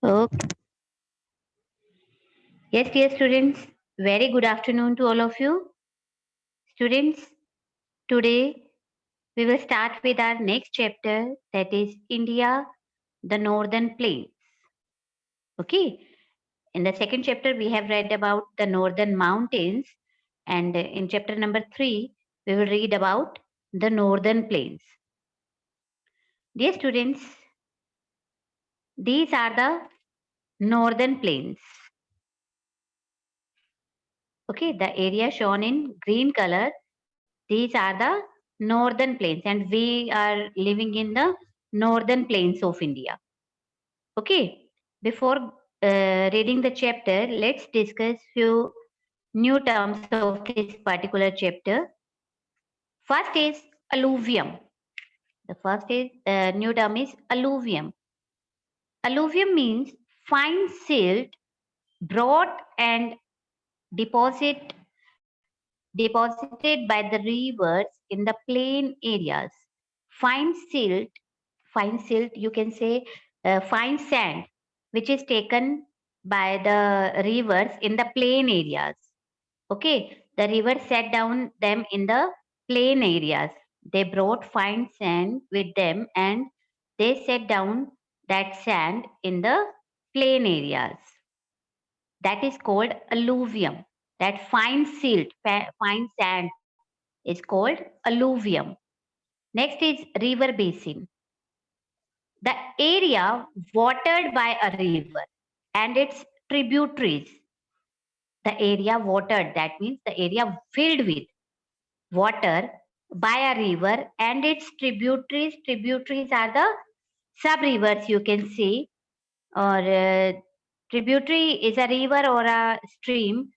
Okay. Yes, dear students, very good afternoon to all of you. Students, today we will start with our next chapter, that is India, the Northern Plains. Okay. In the second chapter, we have read about the Northern Mountains, and in chapter number 3, we will read about the Northern Plains. Dear students, these are the Northern Plains. Okay, the area shown in green color, these are the northern plains, and we are living in the northern plains of India. Okay, before reading the chapter, let's discuss few new terms of this particular chapter. First is alluvium. The first is new term is alluvium. Alluvium means fine silt brought and deposit deposited by the rivers in the plain areas. Fine silt, fine silt, you can say fine sand, which is taken by the rivers in the plain areas. Okay, the river set down them in the plain areas. They brought fine sand with them and they set down that sand in the plain areas. That is called alluvium. That fine silt, fine sand is called alluvium. Next is river basin. The area watered by a river and its tributaries. The area watered, that means the area filled with water by a river and its tributaries. Tributaries are the sub rivers, you can say, or tributary is a river or a stream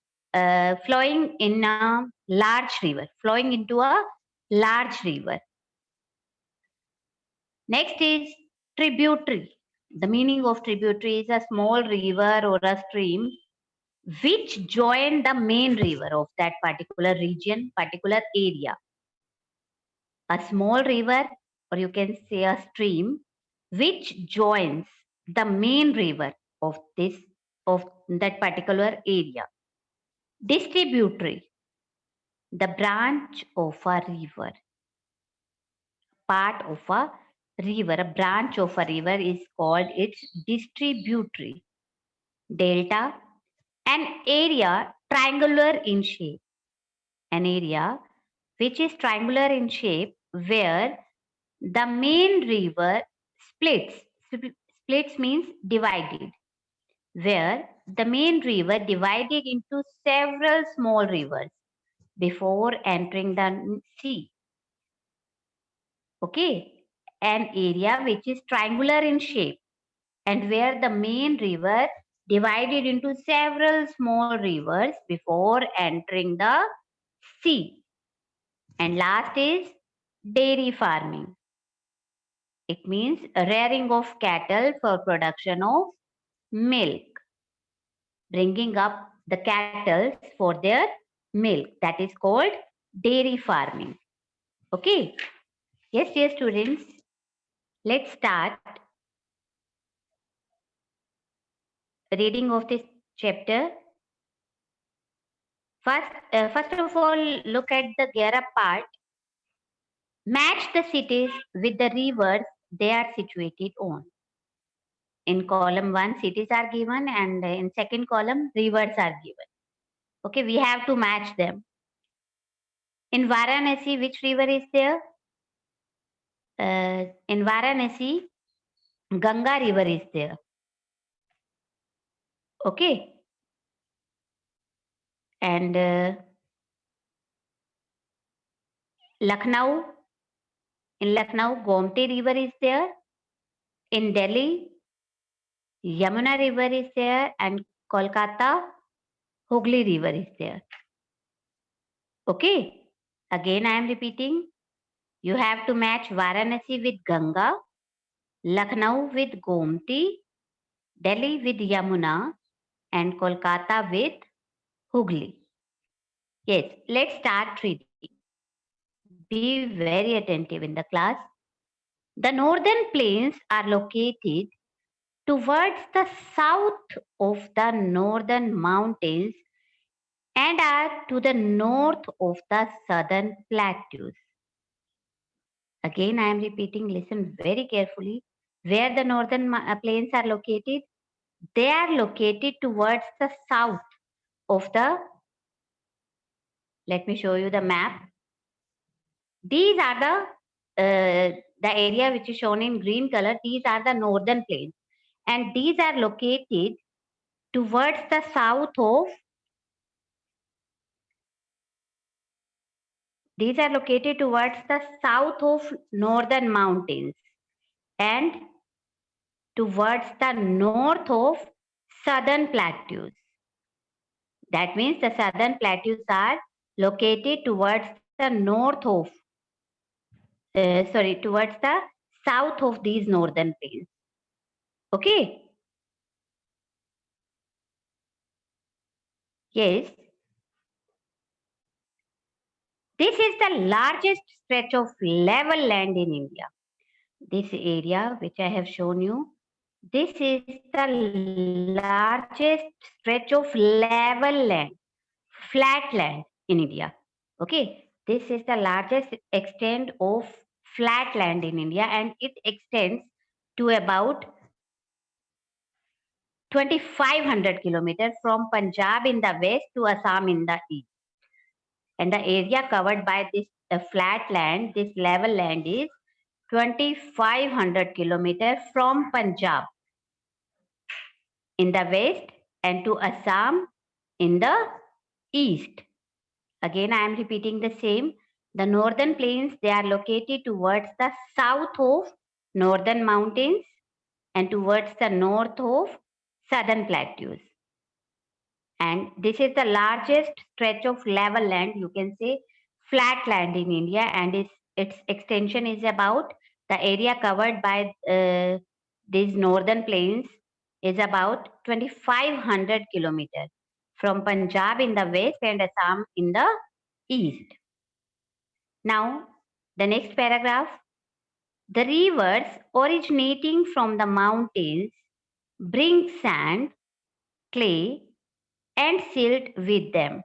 flowing in a large river, flowing into a large river. Next is tributary. The meaning of tributary is a small river or a stream which join the main river of that particular region, particular area. A small river, or you can say a stream, which joins the main river of that particular area. Distributary, the branch of a river, part of a river, a branch of a river is called its distributary. Delta, an area triangular in shape, an area which is triangular in shape where the main river splits. Splits means divided, where the main river divided into several small rivers before entering the sea. Okay, an area which is triangular in shape and where the main river divided into several small rivers before entering the sea. And last is dairy farming. It means rearing of cattle for production of milk, bringing up the cattle for their milk. That is called dairy farming. Okay. Yes, dear students, let's start reading of this chapter. First of all, look at the Gera part. Match the cities with the rivers they are situated on. In column 1, cities are given, and in second column, rivers are given. Okay, we have to match them. In Varanasi, which river is there? In Varanasi, Ganga river is there. Okay, and Lucknow, in Lucknow, Gomti river is there. In Delhi, Yamuna river is there, and Kolkata, Hooghly river is there. Okay, again I am repeating. You have to match Varanasi with Ganga, Lucknow with Gomti, Delhi with Yamuna, and Kolkata with Hooghly. Yes, let's start reading. Be very attentive in the class. The northern plains are located towards the south of the northern mountains and are to the north of the southern plateaus. Again, I am repeating, listen very carefully. Where the northern plains are located? They are located towards the south of the, let me show you the map. These are the area which is shown in green color. These are the northern plains, and these are located towards the south of, these are located towards the south of northern mountains and towards the north of southern plateaus. That means the southern plateaus are located towards the north of, towards the south of these northern plains. Okay. Yes. This is the largest stretch of level land in India. This area which I have shown you, this is the largest stretch of level land, flat land in India. Okay, this is the largest extent of flat land in India, and it extends to about 2500 kilometers from Punjab in the west to Assam in the east. And the area covered by this flat land, this level land, is 2500 kilometers from Punjab in the west and to Assam in the east. Again, I am repeating the same. The northern plains, they are located towards the south of northern mountains and towards the north of southern plateaus. And this is the largest stretch of level land, you can say flat land in India, and its extension is about, the area covered by these northern plains is about 2500 kilometers from Punjab in the west and Assam in the east. Now, the next paragraph. The rivers originating from the mountains bring sand, clay, and silt with them.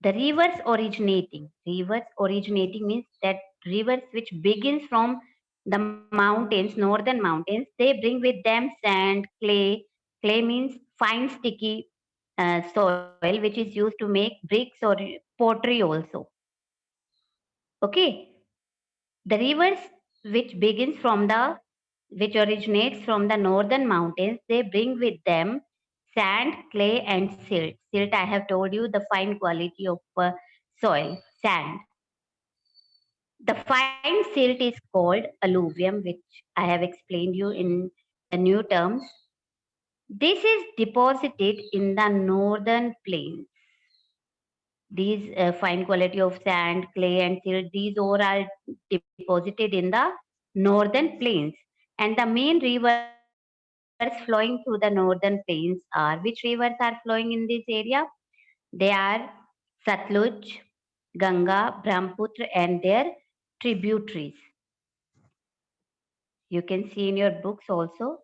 The rivers originating means that rivers which begins from the mountains, northern mountains, they bring with them sand, clay. Clay means fine sticky soil which is used to make bricks or pottery also. Okay, the rivers which begins from the, which originates from the northern mountains, they bring with them sand, clay, and silt. Silt, I have told you, the fine quality of soil, sand. The fine silt is called alluvium, which I have explained you in the new terms. This is deposited in the northern plains. These fine quality of sand, clay, and silt, these all are deposited in the northern plains. And the main rivers flowing through the northern plains are, which rivers are flowing in this area? They are Satluj, Ganga, Brahmaputra, and their tributaries. You can see in your books also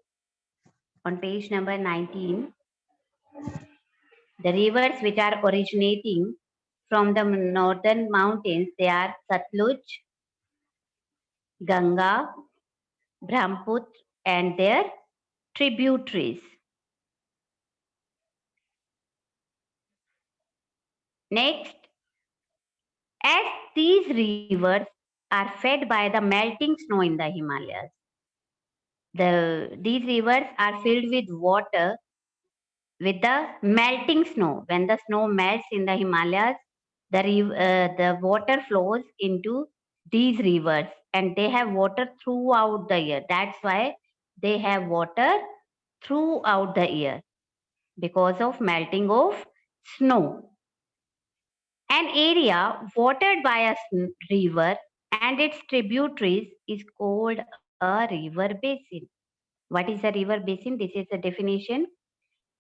on page number 19, the rivers which are originating from the northern mountains, they are Satluj, Ganga, Brahmaputra, and their tributaries. Next, as these rivers are fed by the melting snow in the Himalayas, these rivers are filled with water with the melting snow. When the snow melts in the Himalayas, the water flows into these rivers, and they have water throughout the year. That's why they have water throughout the year, because of melting of snow. An area watered by a river and its tributaries is called a river basin. What is a river basin? This is the definition.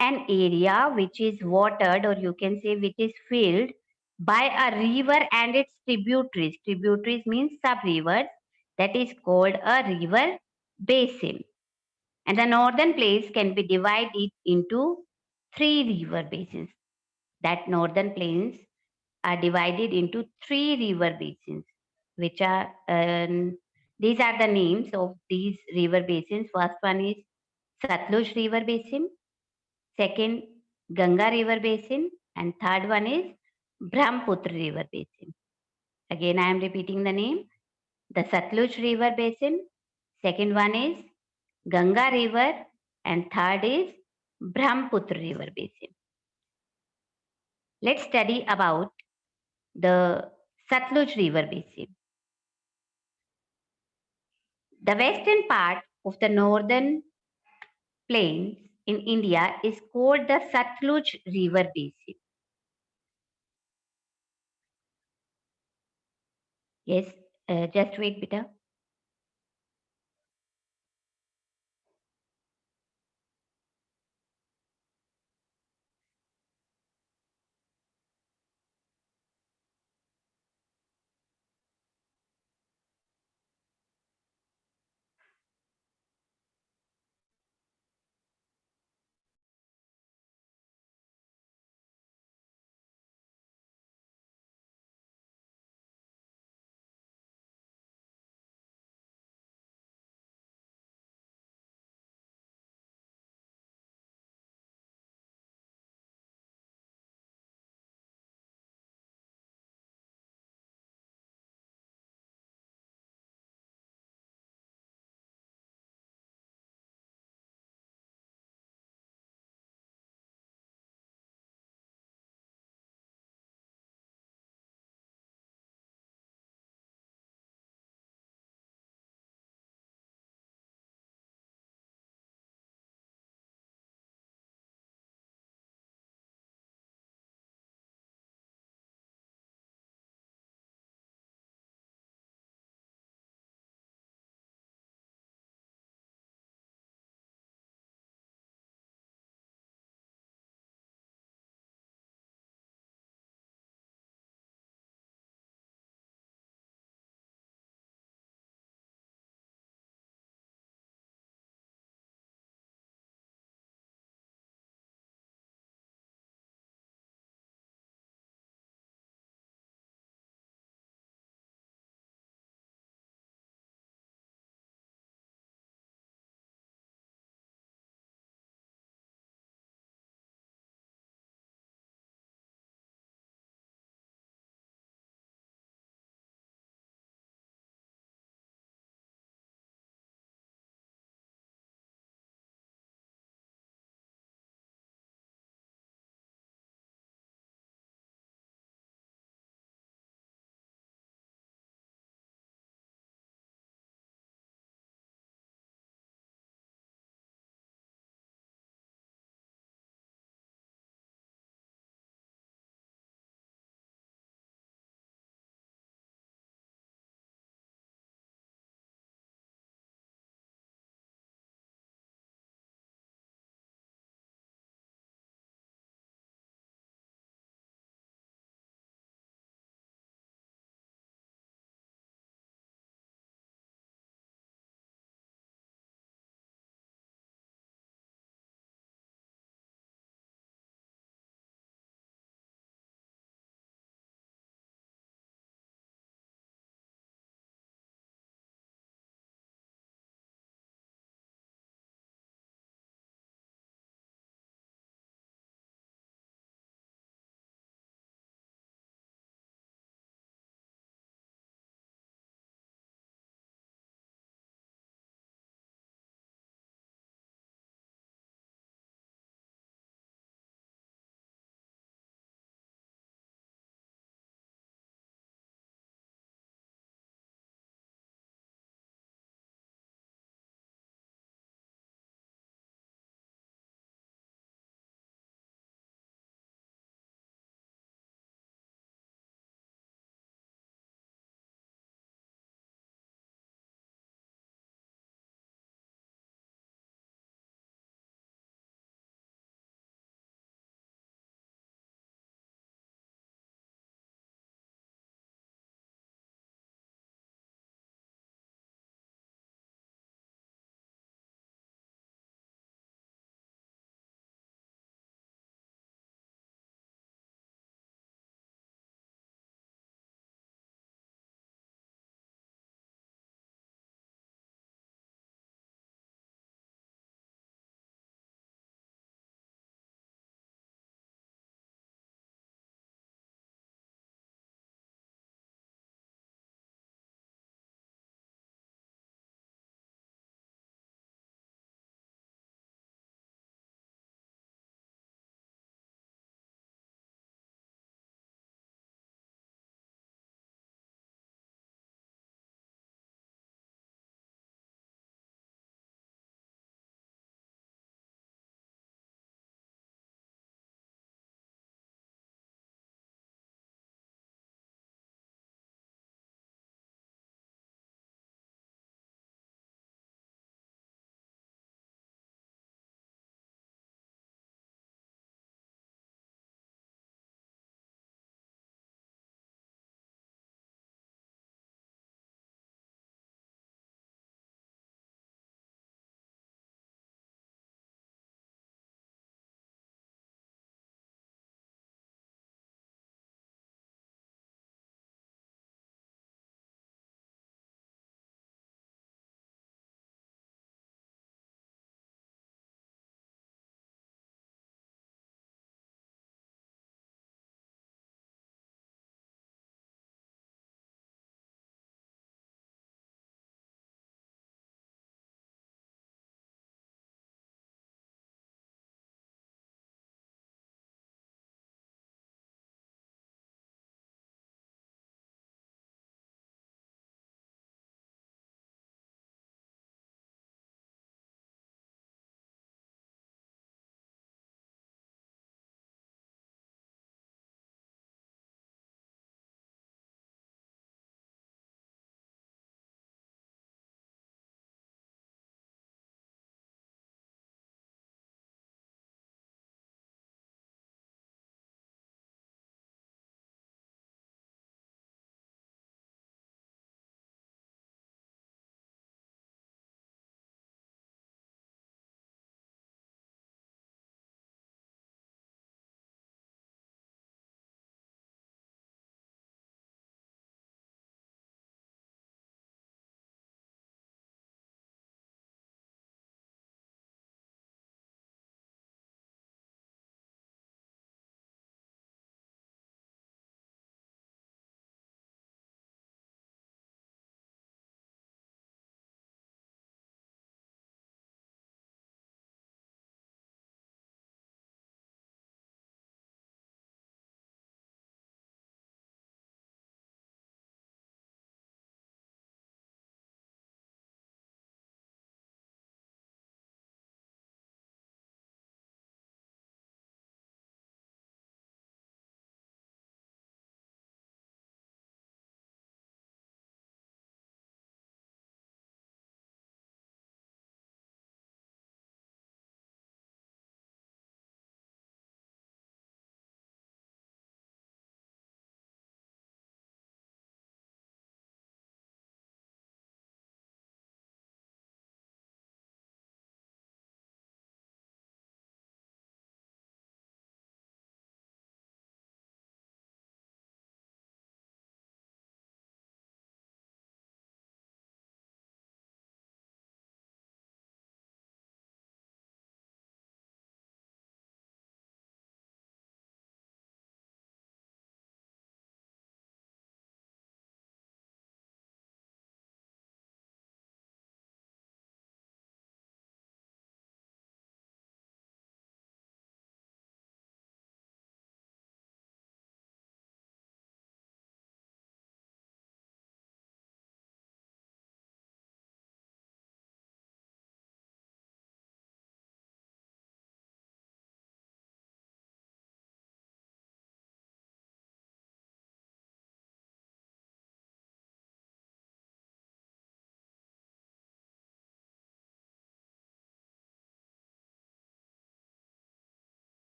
An area which is watered, or you can say which is filled by a river and its tributaries. Tributaries means sub rivers. That is called a river basin. And the northern plains can be divided into three river basins. That northern plains are divided into three river basins, which are these are the names of these river basins. First one is Satluj River Basin, second Ganga River Basin, and third one is Brahmaputra River Basin. Again, I am repeating the name. The Satluj River Basin, second one is Ganga River, and third is Brahmaputra River Basin. Let's study about the Satluj River Basin. The western part of the northern plains in India is called the Satluj River Basin. Yes, just wait, beta.